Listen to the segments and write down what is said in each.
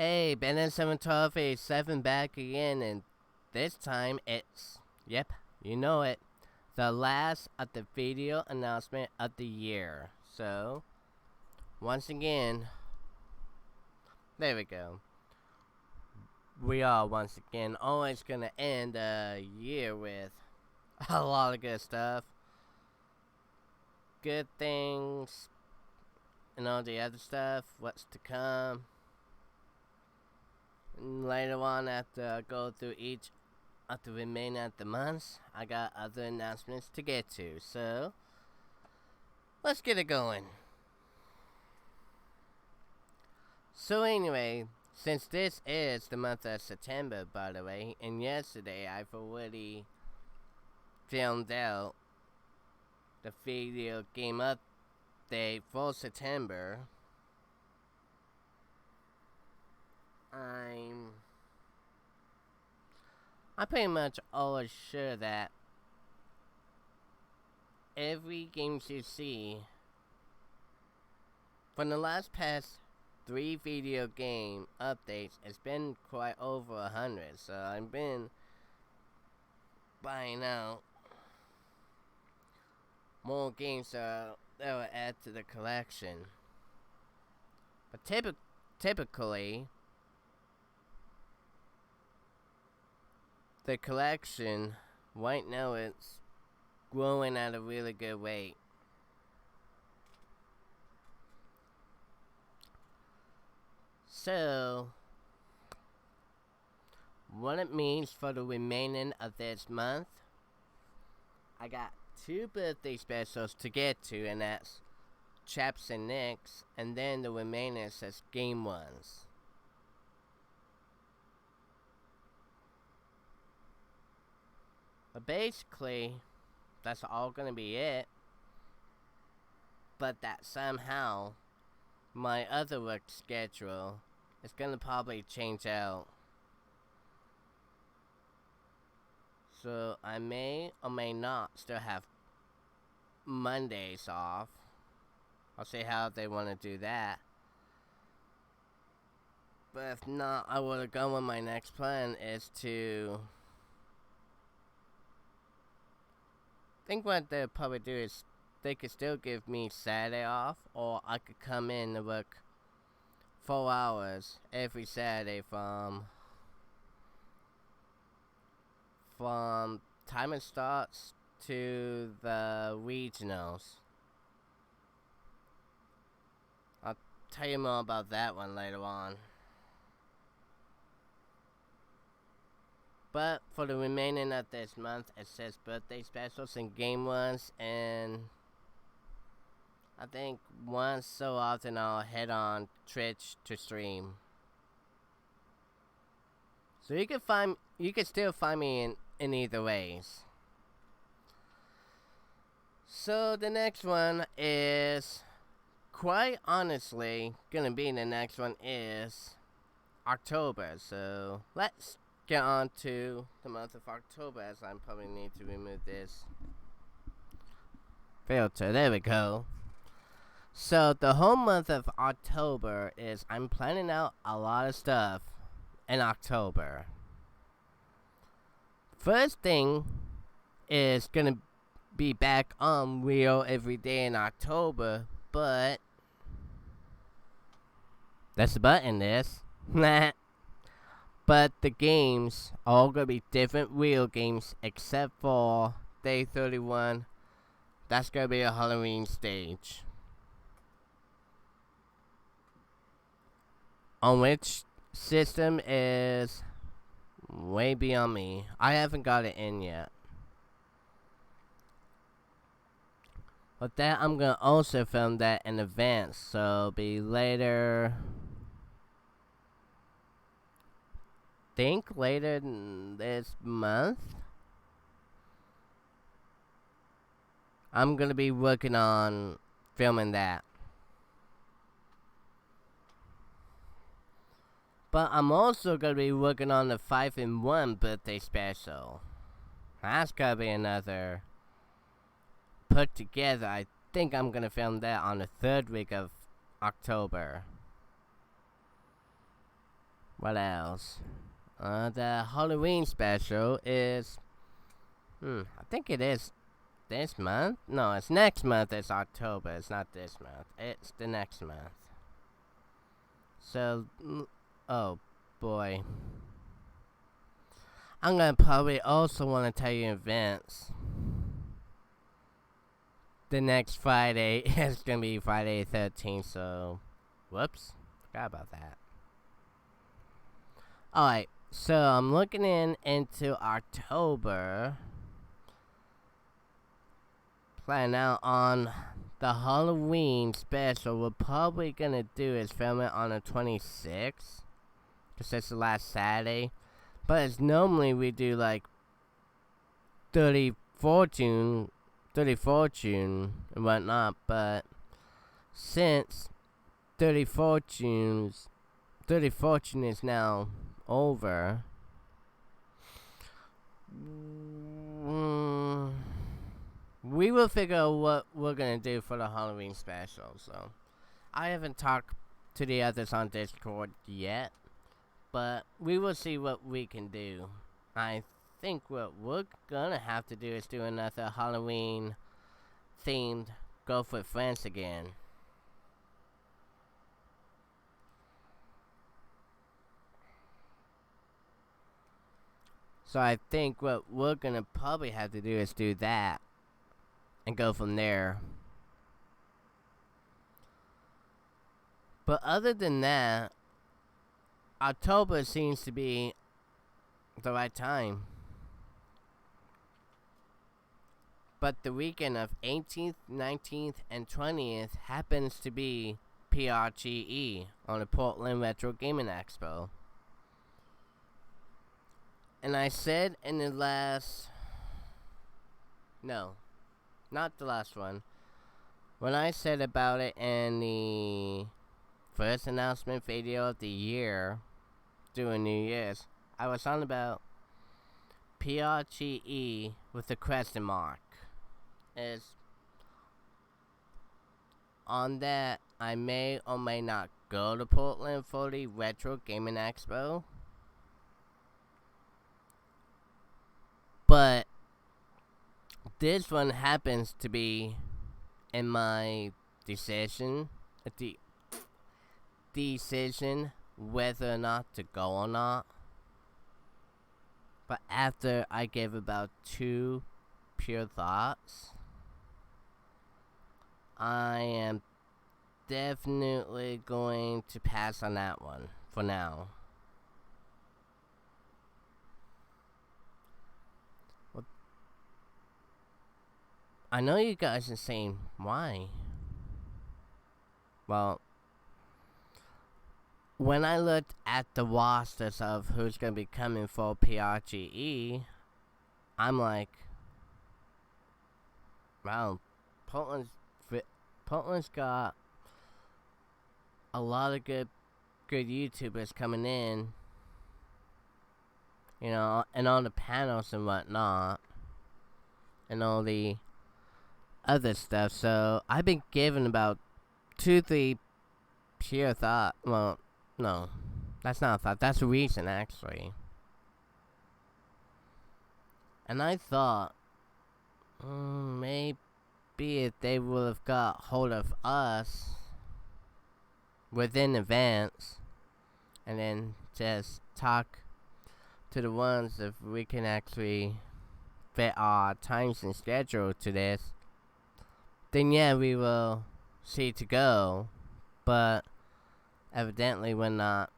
Hey, Ben 71287 back again, and this time it's, yep, you know it, the last of the video announcement of the year. So, once again, there we go. We are once again always gonna end a year with a lot of good stuff, good things, and all the other stuff, what's to come. And later on, after I go through each of the remaining of the months, I got other announcements to get to. So, let's get it going. So anyway, since this is the month of September, by the way, and yesterday I've already filmed out the video game update for September, I'm pretty much always sure that every game you see from the past 3 video game updates, it's been quite over 100. So I've been buying out more games that will add to the collection. But typically, the collection right now it's growing at a really good rate. So, what it means for the remaining of this month, I got 2 birthday specials to get to, and that's Chaps and Nicks, and then the remaining says Game Ones. But basically, that's all gonna be it. But that somehow, my other work schedule is gonna probably change out. So I may or may not still have Mondays off. I'll see how they want to do that. But if not, I would have gone with my next plan is to... I think what they'll probably do is they could still give me Saturday off, or I could come in and work 4 hours every Saturday from time it starts to the regionals. I'll tell you more about that one later on. But for the remaining of this month, it says birthday specials and game ones, and I think once so often I'll head on Twitch to stream. So you can still find me in either ways. So the next one is, quite honestly, gonna be the next one is October. So let's get on to the month of October, as I probably need to remove this filter. There we go. So the whole month of October is, I'm planning out a lot of stuff in October. First thing is gonna be back on Real every day in October, but that's the button this. But the games are all gonna be different Real games except for Day 31. That's gonna be a Halloween stage. On which system is way beyond me. I haven't got it in yet. But that I'm gonna also film that in advance, so it'll be later. Think later this month. I'm gonna be working on filming that. But I'm also gonna be working on the 5-in-1 birthday special. That's gonna be another put together. I think I'm gonna film that on the 3rd week of October. What else? The Halloween special is. I think it is this month. No, it's next month. It's October. It's not this month. It's the next month. So, oh boy. I'm gonna probably also want to tell you events. The next Friday is gonna be Friday the 13th, so whoops, forgot about that. Alright, so I'm looking into October. Planning out on the Halloween special. We're probably gonna do is film it on the 26th, because it's the last Saturday. But it's normally we do like 34 June and whatnot. But since 34 June is now over, we will figure out what we're gonna do for the Halloween special. So I haven't talked to the others on Discord yet, but we will see what we can do. I think what we're gonna have to do is do another Halloween themed Go with Friends again. So I think what we're gonna probably have to do is do that and go from there. But other than that, October seems to be the right time. But the weekend of 18th, 19th, and 20th happens to be PRGE on the Portland Retro Gaming Expo. And I said in the last... No, not the last one. When I said about it in the first announcement video of the year, during New Year's, I was on about PRGE with a question mark. Is on that I may or may not go to Portland for the Retro Gaming Expo. But this one happens to be in my decision whether or not to go or not. But after I gave about 2 pure thoughts, I am definitely going to pass on that one for now. Well, I know you guys are saying, why? Well, when I looked at the rosters of who's going to be coming for PRGE, I'm like, wow, Portland's got a lot of good YouTubers coming in, you know, and all the panels and whatnot, and all the other stuff. So I've been given about 2-3 pure thought. Well, no, that's not a thought. That's a reason, actually. And I thought, maybe if they would have got hold of us within advance, and then just talk to the ones if we can actually fit our times and schedule to this, then yeah, we will see to go. But evidently we're not,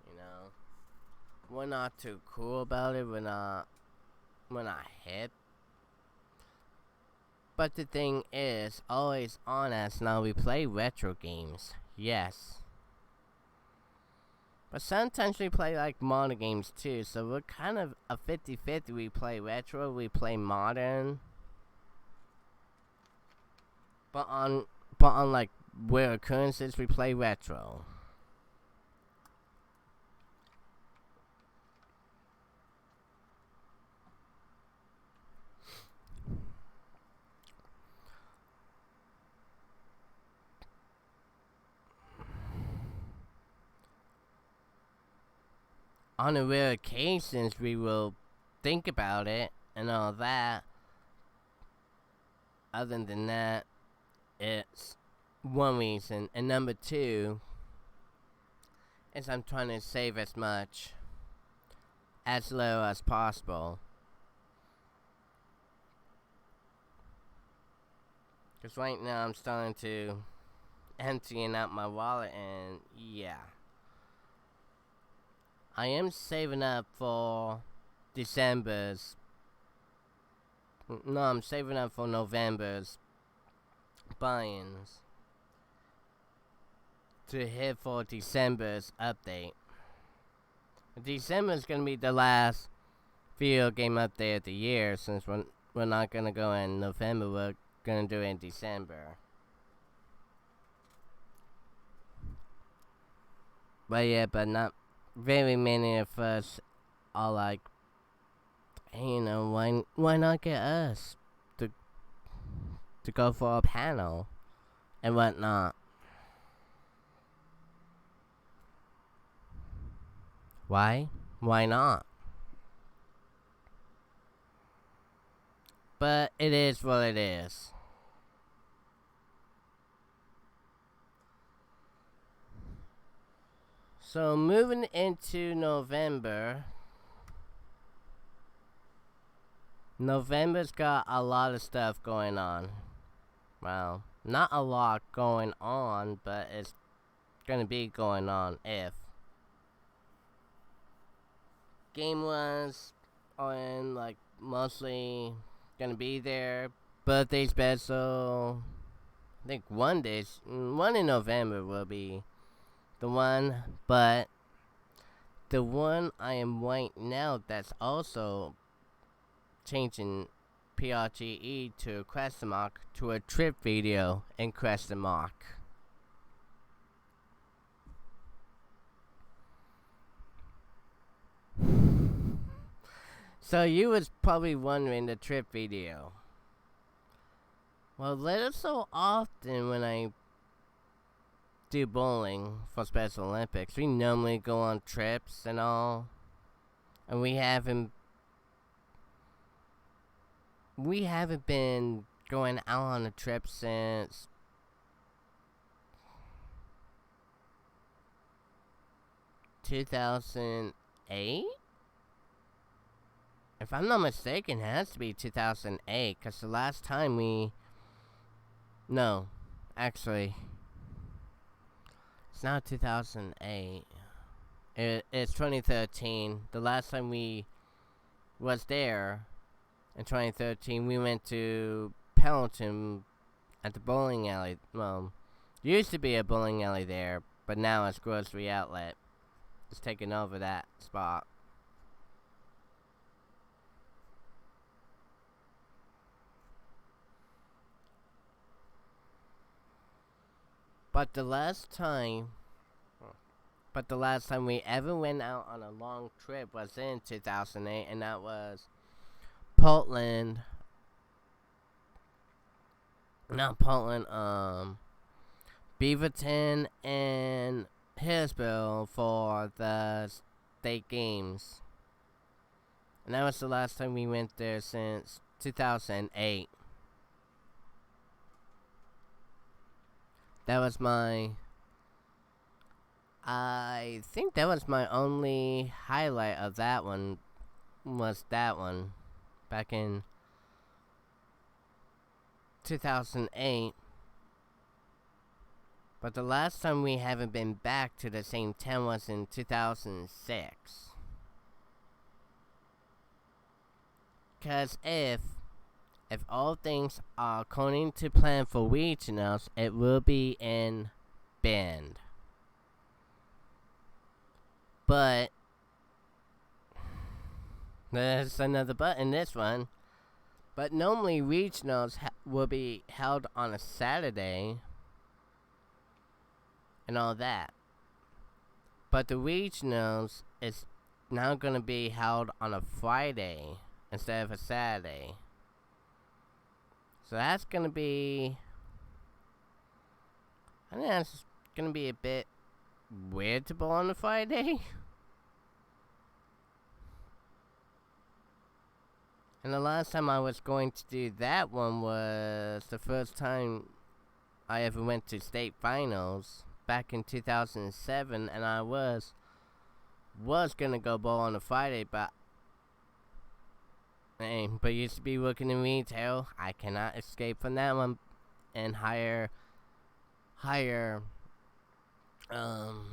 you know, we're not too cool about it. We're not hip. But the thing is, always on us now, we play retro games, yes. But sometimes we play like modern games too, so we're kind of a 50-50. We play retro, we play modern. But on like rare occurrences, we play retro. on the rare occasions we will think about it and all that. Other than that, it's one reason. And number two is I'm trying to save as much, as low as possible. Because right now I'm starting to emptying out my wallet, and yeah. I am saving up for December's. No, I'm saving up for November's buy-ins to hit for December's update. December's gonna be the last video game update of the year, since we're not gonna go in November. We're gonna do it in December. But yeah, but not very many of us are like, hey, you know, why not get us to go for a panel and whatnot? Why? Why not? But it is what it is. So moving into November. November's got a lot of stuff going on. Well, not a lot going on, but it's gonna be going on if game was on, like, mostly gonna be there. Birthday special. I think one in November will be the one, but the one I am right now that's also changing PRGE to question mark to a trip video in question mark. So you was probably wondering the trip video. Well, little so often when I do bowling for Special Olympics, we normally go on trips and all, and we haven't been going out on a trip since 2008. If I'm not mistaken, it has to be 2008, because the last time no, actually, it's not 2008. It's 2013. The last time we was there in 2013, we went to Pendleton at the bowling alley. Well, used to be a bowling alley there, but now it's Grocery Outlet. It's taken over that spot. But the last time we ever went out on a long trip was in 2008, and that was Portland. Not Portland, Beaverton and Hillsborough for the state games. And that was the last time we went there since 2008. That was I think that was my only highlight of that one, was that one, back in 2008. But the last time we haven't been back to the same town was in 2006. Cause if all things are according to plan for regionals, it will be in Bend. But there's another but in this one. But normally regionals will be held on a Saturday and all that. But the regionals is now going to be held on a Friday instead of a Saturday. So that's going to be, I think that's going to be a bit weird to bowl on a Friday. And the last time I was going to do that one was the first time I ever went to state finals back in 2007, and I was gonna go bowl on a Friday, but used to be working in retail. I cannot escape from that one, and higher um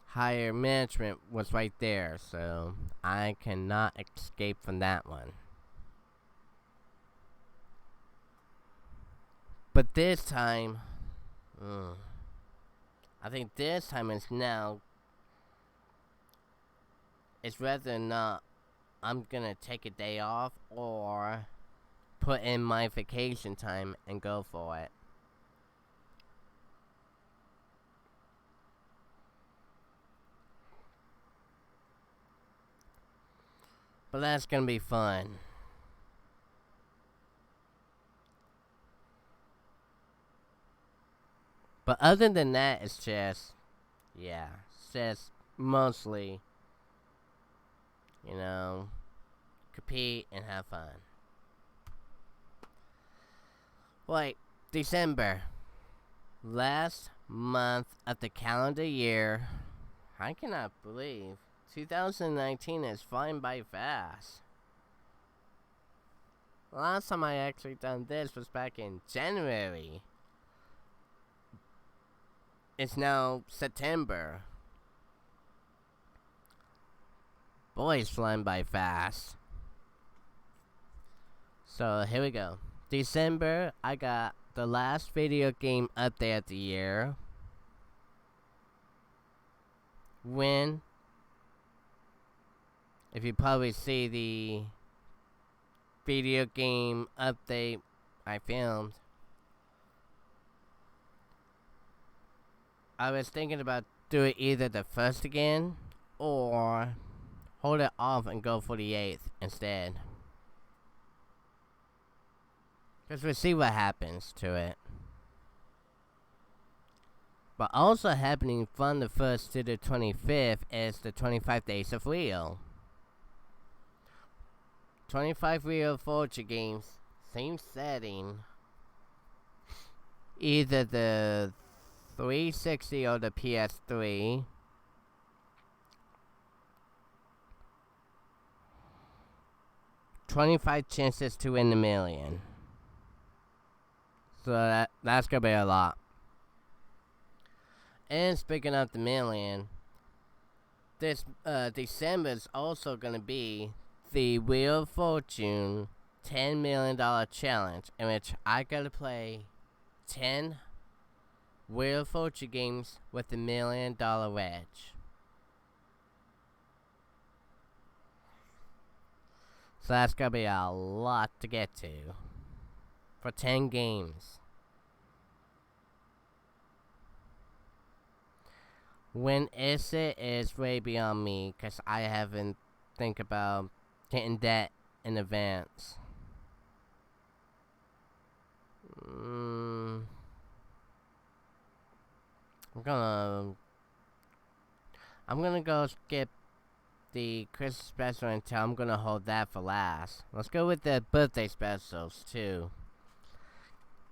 higher management was right there, so I cannot escape from that one. But this time, I think this time is now. It's whether or not I'm gonna take a day off or put in my vacation time and go for it. But that's gonna be fun. But other than that, it's just, it's just mostly, compete and have fun. Like, December. Last month of the calendar year. I cannot believe 2019 is flying by fast. The last time I actually done this was back in January. It's now September. Boy, it's flying by fast. So here we go. December, I got the last video game update of the year. When, if you probably see the video game update I filmed, I was thinking about doing either the first again or hold it off and go for the 8th instead. Because we'll see what happens to it. But also happening from the 1st to the 25th is the 25 Days of Rio. 25 Rio Fortune games, same setting. Either the 360 or the PS3. $25 chances to win $1 million. So that's gonna be a lot. And speaking of the $1 million, this December is also gonna be the Wheel of Fortune $10 million challenge, in which I gotta play 10 Wheel of Fortune games with $1 million wedge. So that's gonna be a lot to get to for 10 games. When is it is way beyond me, because I haven't think about getting that in advance. I'm gonna go skip the Christmas special until I'm gonna hold that for last. Let's go with the birthday specials too,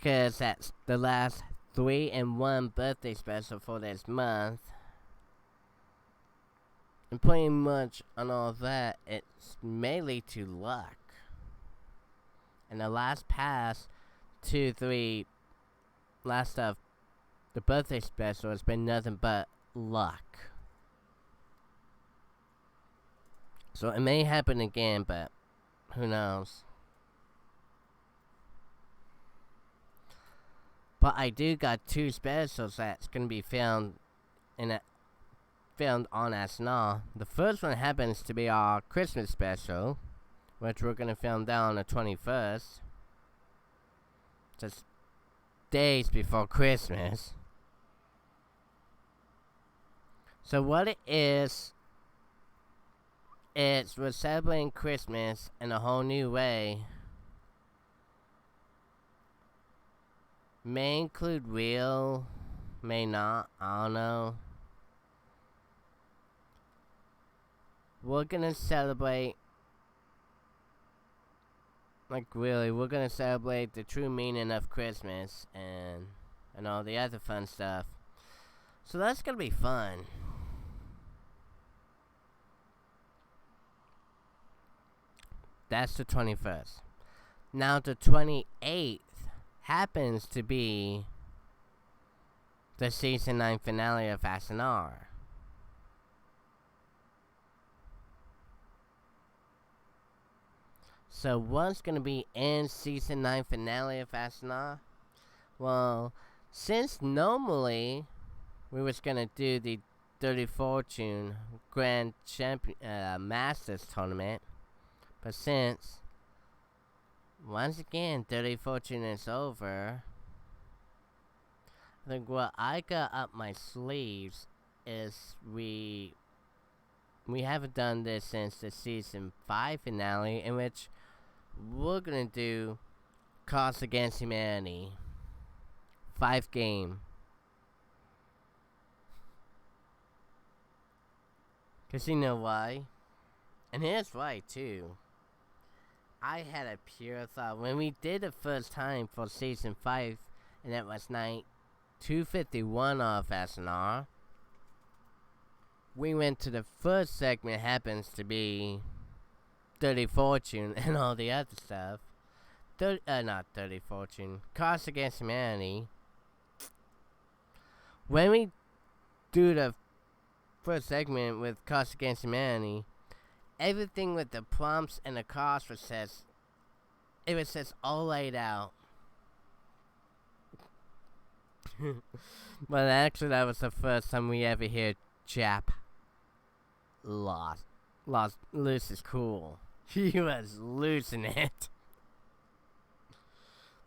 cause that's the last 3-in-1 birthday special for this month. And pretty much on all that, it's mainly to luck. And the last pass, 2, 3, last of the birthday special has been nothing but luck. So it may happen again, but who knows. But I do got 2 specials that's gonna be filmed on SNL. The first one happens to be our Christmas special, which we're gonna film down on the 21st. Just days before Christmas. So what it is we're celebrating Christmas in a whole new way. May include real, may not, I don't know. we're gonna celebrate, like really, we're gonna celebrate the true meaning of Christmas and all the other fun stuff. So that's gonna be fun. That's the 21st. Now the 28th happens to be the season 9 finale of SNR. So what's gonna be in season 9 finale of SNR? Well, since normally we was gonna do the 30 Fortune Grand Champion Masters tournament, but since once again 30 Fortune is over, I think what I got up my sleeves is we haven't done this since the season 5 finale, in which we're gonna do Cards Against Humanity 5 game. Cause you know why? And here's why too. I had a pure thought when we did the first time for season 5, and that was night 251 of SNR. We went to the first segment, happens to be 30 Fortune and all the other stuff. Not 30 Fortune, Cards Against Humanity. When we do the first segment with Cards Against Humanity, everything with the prompts and the cards was says all laid out. But actually that was the first time we ever hear Chap loose is cool. He was losing it.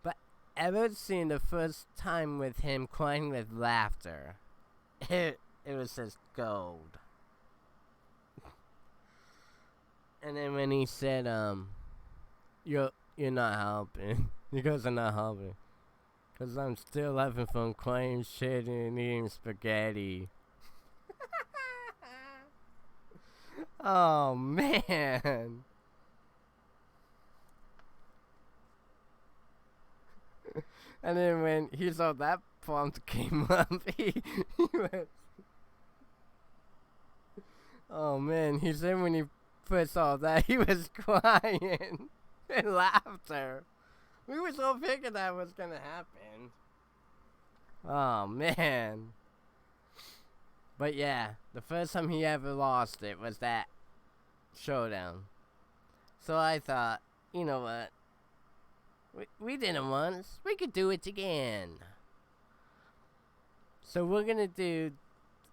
But ever seen the first time with him crying with laughter, it was just gold. And then when he said, you're not helping. He goes, I'm not helping. Cause I'm still laughing from crying shit and eating spaghetti. Oh man. And then when he saw that prompt came up, he went, oh man, he said when he first saw that, he was crying and laughter. We was all thinking that was gonna happen. Oh man. But yeah, the first time he ever lost it was that showdown. So I thought, you know what? We did it once. We could do it again. So we're gonna do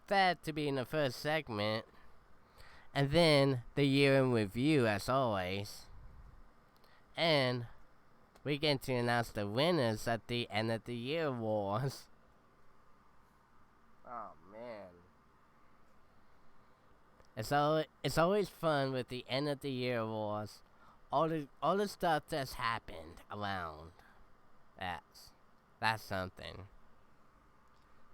that to be in the first segment. And then the year in review, as always. And we get to announce the winners at the end of the year awards. Oh man. It's always fun with the end of the year awards. All the stuff that's happened around. That's something.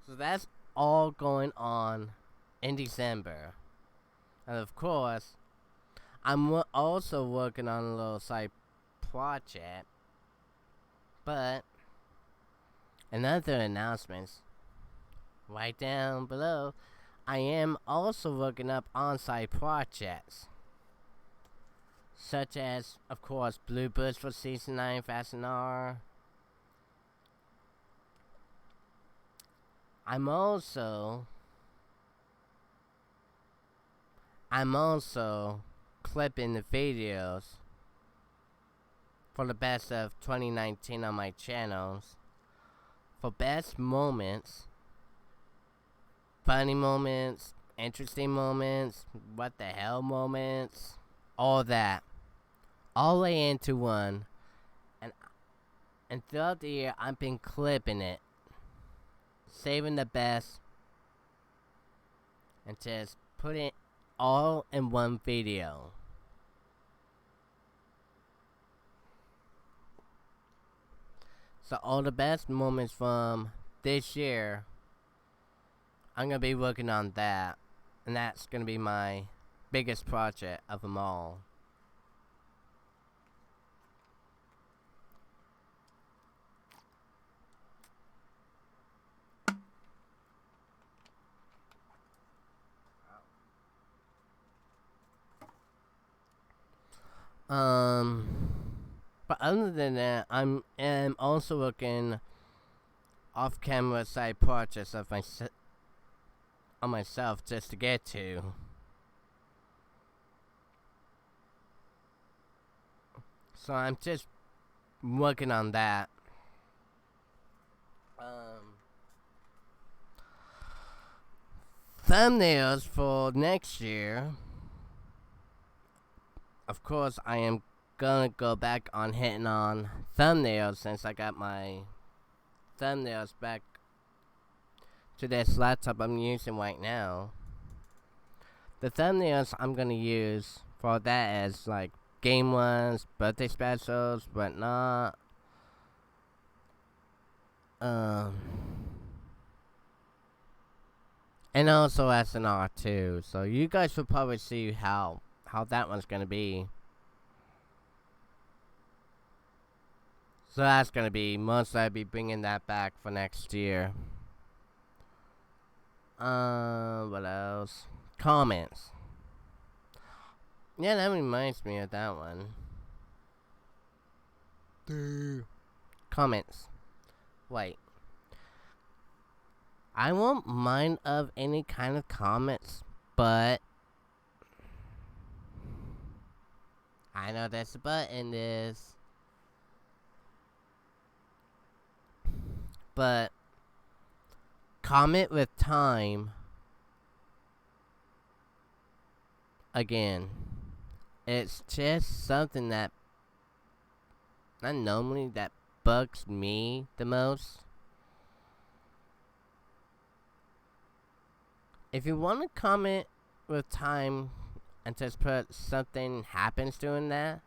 So that's all going on in December. And of course, I'm also working on a little side project. But another announcements right down below. I am also working up on-site projects, such as, of course, bloopers for season 9 SNR. I'm also clipping the videos for the best of 2019 on my channels, for best moments, funny moments, interesting moments, what the hell moments, all that, all lay into one, and throughout the year I've been clipping it, saving the best, and just putting it all in one video. So all the best moments from this year, I'm gonna be working on that, and that's gonna be my biggest project of them all. Um, but other than that, am also looking off-camera side projects of on myself just to get to. So I'm just working on that. Thumbnails for next year. Of course, I am gonna go back on hitting on thumbnails since I got my thumbnails back to this laptop I'm using right now. The thumbnails I'm gonna use for that is like game ones, birthday specials, whatnot. And also SNR too. So you guys will probably see how that one's gonna be. So that's gonna be most likely bringing that back for next year. What else? Comments. Yeah, that reminds me of that one. Comments. Wait. I won't mind of any kind of comments, but I know there's a but in this. But comment with time. Again, it's just something that not normally that bugs me the most. If you want to comment with time and just put something happens during that,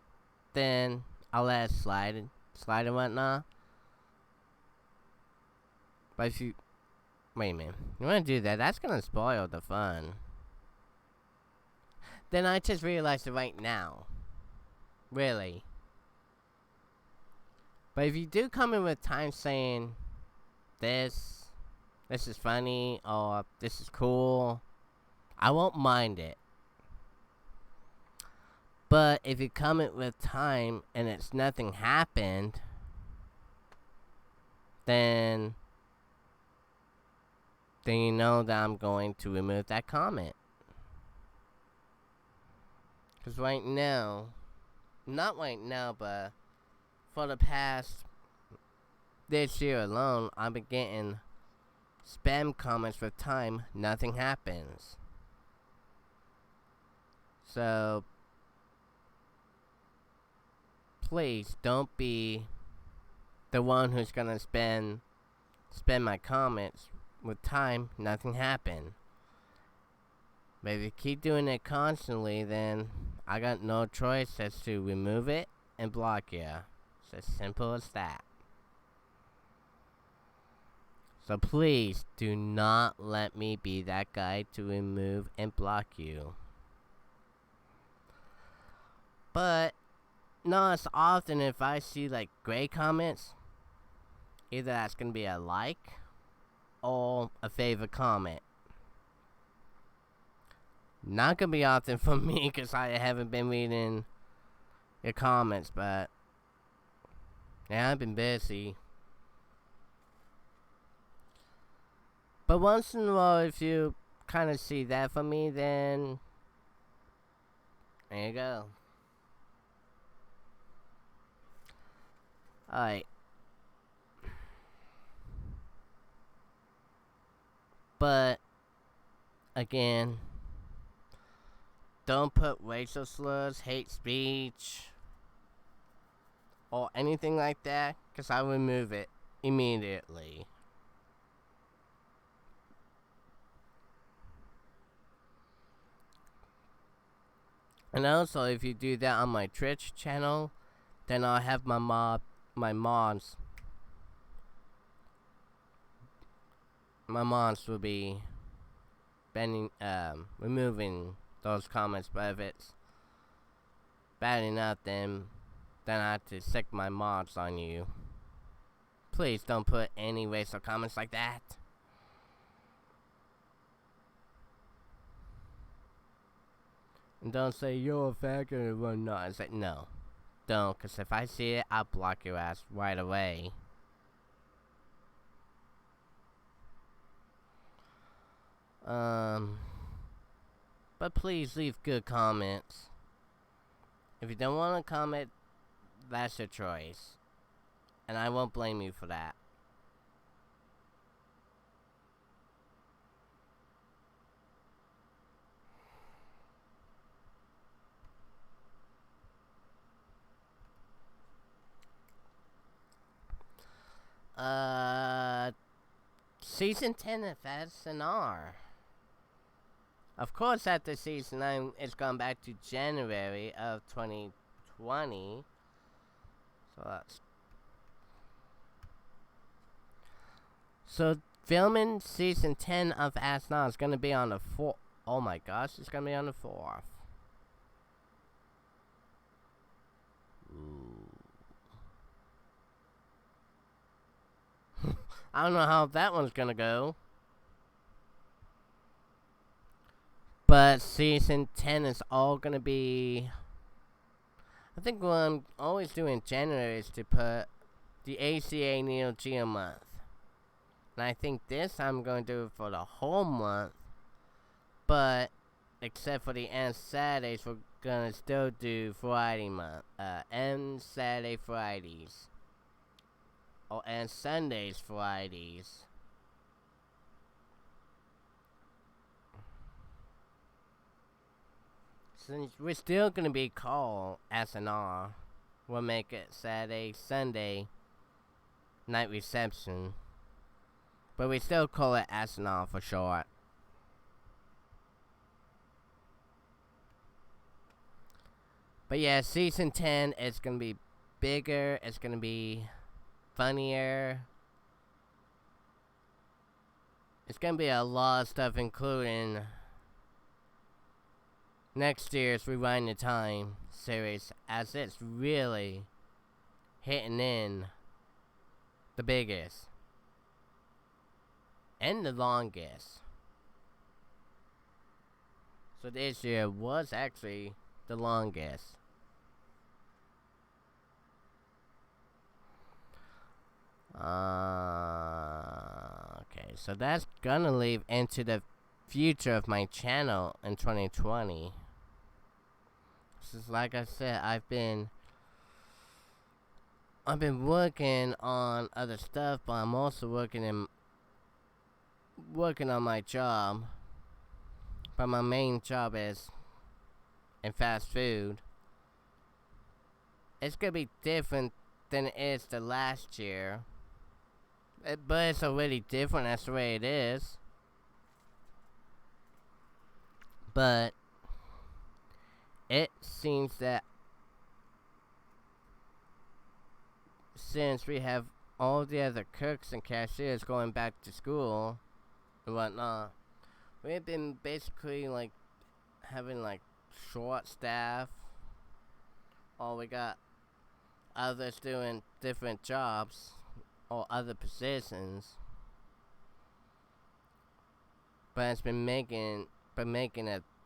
then I'll let it slide and whatnot. But if you wait a minute, you want to do that? That's gonna spoil the fun. Then I just realized it right now. Really. But if you do come in with time saying this is funny, or this is cool, I won't mind it. But if you come in with time and it's nothing happened, then you know that I'm going to remove that comment. Because right now, not right now, but for the past this year alone, I've been getting spam comments with time, nothing happens. So, please don't be the one who's gonna spend my comments with time, nothing happen. But if you keep doing it constantly, then I got no choice as to remove it and block you. It's as simple as that. So please do not let me be that guy to remove and block you. But not as often if I see like gray comments, either that's gonna be a like or a favorite comment. Not gonna be often for me because I haven't been reading your comments, but yeah, I've been busy. But once in a while, if you kind of see that from me, then there you go. Alright. But, again, don't put racial slurs, hate speech, or anything like that, because I'll remove it immediately. And also, if you do that on my Twitch channel, then I'll have my mods. My mods will be removing those comments, but if it's bad enough, then I have to stick my mods on you. Please don't put any racial comments like that. And don't say you're a faggot or whatnot. I say no. Don't, because if I see it, I'll block your ass right away. But please leave good comments. If you don't want to comment, that's your choice. And I won't blame you for that. Season 10 of SNR. Of course, after Season 9, it's gone back to January of 2020. So filming Season 10 of SNR is going to be on the 4th. Oh my gosh, it's going to be on the 4th. I don't know how that one's gonna go. But Season 10 is all gonna be... I think what I'm always doing in January is to put the ACA Neo Geo month. And I think this I'm going to do it for the whole month. But, except for the end Saturdays, we're gonna still do Friday month. End Saturday Fridays. Oh, and Sundays, Fridays. Since we're still gonna be called SNR, we'll make it Saturday, Sunday, night reception. But we still call it SNR for short. But yeah, Season 10 is gonna be bigger, it's gonna be funnier. It's gonna be a lot of stuff, including next year's Rewind the Time series, as it's really hitting in the biggest and the longest. So this year was actually the longest. Okay, so that's gonna lead into the future of my channel in 2020. Just like I said, I've been working on other stuff, but I'm also working on my job. But my main job is in fast food. It's gonna be different than it is the last year. But it's already different, that's the way it is. But it seems that since we have all the other cooks and cashiers going back to school and whatnot, we've been basically like having like short staff, or we got others doing different jobs or other positions, but it's been making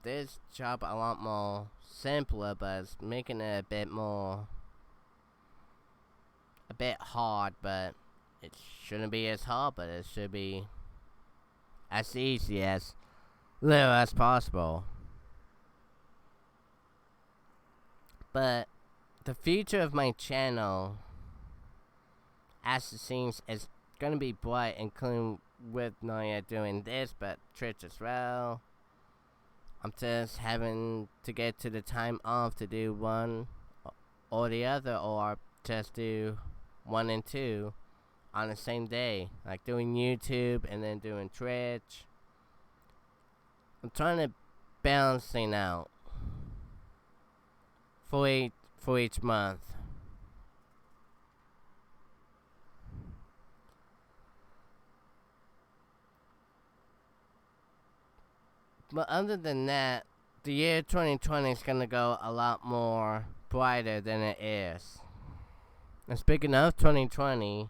this job a lot more simpler, but it's making it a bit hard. But it shouldn't be as hard, but it should be as easy as little as possible. But the future of my channel, as it seems, is gonna be bright, including with not yet doing this, but Twitch as well. I'm just having to get to the time off to do one or the other, or just do 1 and 2 on the same day, like doing YouTube and then doing Twitch. I'm trying to balance things out for each month. But other than that, the year 2020 is gonna go a lot more brighter than it is. And speaking of 2020,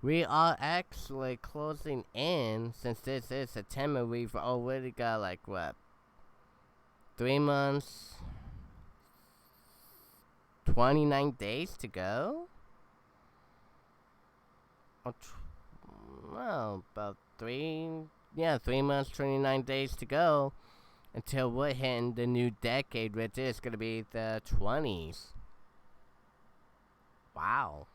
we are actually closing in. Since this is September, we've already got like what, 3 months, 29 days to go. Well, about 3 months, 29 days to go until we're hitting the new decade, which is gonna be the 20s. Wow.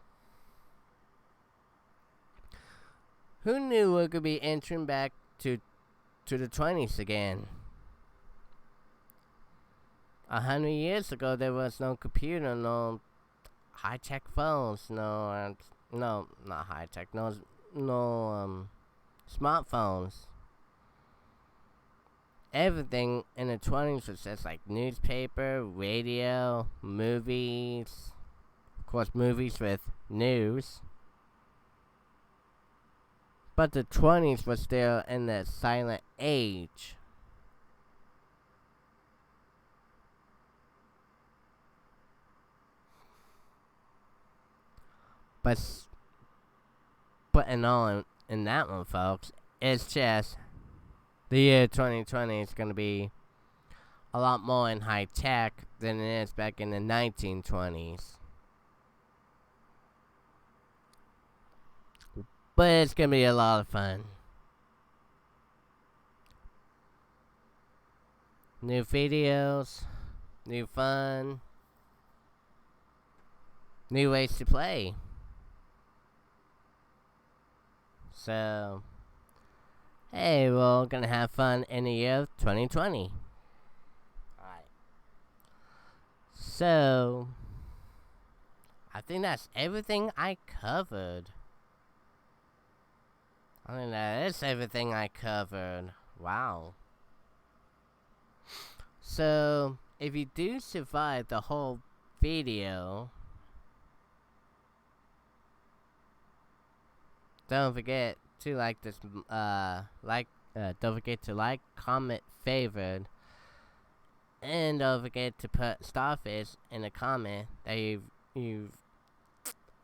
Who knew we could be entering back to the 20s again? 100 years ago, there was no computer, no high-tech phones, no, not high-tech, no smartphones. Everything in the 20s was just like newspaper, radio, movies. Of course, movies with news. But the 20s was still in the silent age. But putting on in that one, folks, it's just the year 2020 is going to be a lot more in high tech than it is back in the 1920s. But it's going to be a lot of fun. New videos, new fun, new ways to play. So, hey, we're going to have fun in the year of 2020. Alright. So, I think that's everything I covered. I think that is everything I covered. Wow. So, if you do survive the whole video, don't forget to like this, don't forget to like, comment, favorite, and don't forget to put Starfish in a comment that you've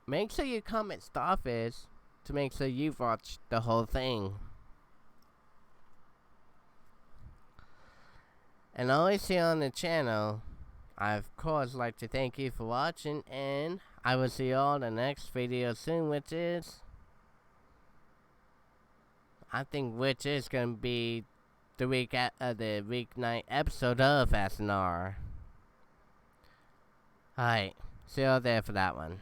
make sure you comment Starfish to make sure you've watched the whole thing. And always here on the channel, I of course like to thank you for watching, and I will see you all in the next video soon, which is gonna be the weeknight episode of SNR. Alright, see you all there for that one.